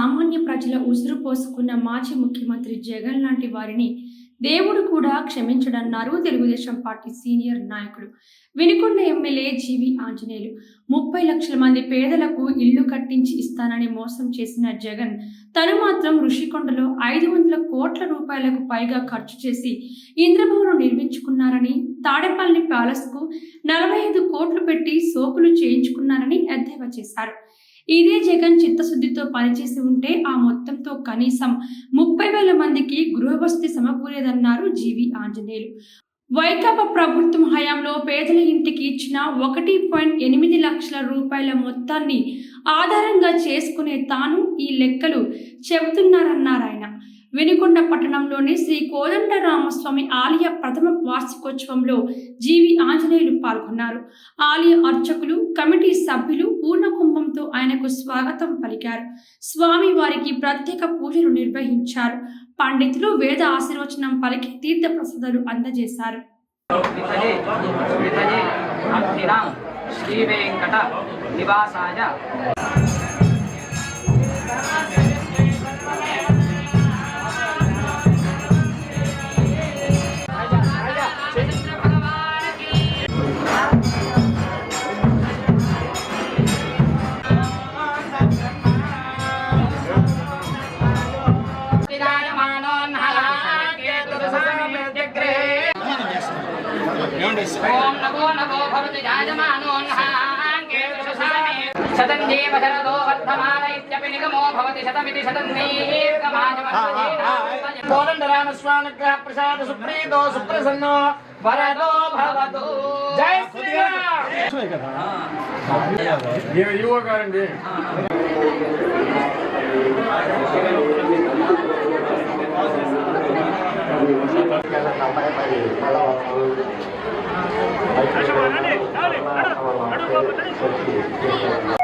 సామాన్య ప్రజల ఉసురు పోసుకున్న మాజీ ముఖ్యమంత్రి జగన్ లాంటి వారిని దేవుడు కూడా క్షమించడన్నారు తెలుగుదేశం పార్టీ సీనియర్ నాయకుడు వినుకొండ ఎమ్మెల్యే జీవి ఆంజనేయులు. 30 లక్షల మంది పేదలకు ఇళ్లు కట్టించి ఇస్తానని మోసం చేసిన జగన్ తను మాత్రం ఋషికొండలో 500 కోట్ల రూపాయలకు పైగా ఖర్చు చేసి ఇంద్రభవనం నిర్మించుకున్నారని, తాడేపల్లి ప్యాలెస్కు 45 కోట్లు పెట్టి సోకులు చేయించుకున్నారని ఎద్దేవా చేశారు. ఇదే జగన్ చిత్తశుద్ధితో పనిచేసి ఉంటే ఆ మొత్తంతో కనీసం 30,000 మందికి గృహవసతి సమకూరేదన్నారు జీవి ఆంజనేయులు. వైకాపా ప్రభుత్వం హయాంలో పేదల ఇంటికి ఇచ్చిన 1.8 లక్షల రూపాయల మొత్తాన్ని ఆధారంగా చేసుకునే తాను ఈ లెక్కలు చెబుతున్నారన్నారాయన. వినుకొండ పట్టణంలోని శ్రీ కోదండరామస్వామి ఆలయ ప్రథమ వార్షికోత్సవంలో జీవి ఆంజనేయులు పాల్గొన్నారు. ఆలయ అర్చకులు, కమిటీ సభ్యులు పూర్ణకుంభంతో ఆయనకు స్వాగతం పలికారు. స్వామి వారికి ప్రత్యేక పూజలు నిర్వహించారు. పండితులు వేద ఆశీర్వచనం పలికి తీర్థ ప్రసాదాలు అందజేశారు. ओम नमो नमो भवति जायमानोन्हाङ्केतुषसामे शतं जीव शरदो वर्धमान इत्यपि निगमो भवति शतमिति शतं दीर्घमाजमस्वजेन कोदण्डरामस्वानुग्रह प्रसाद सुप्रीतो सुप्रसन्नो वरदो भवतु जय श्रीराम ये युवकाరండి Aduh,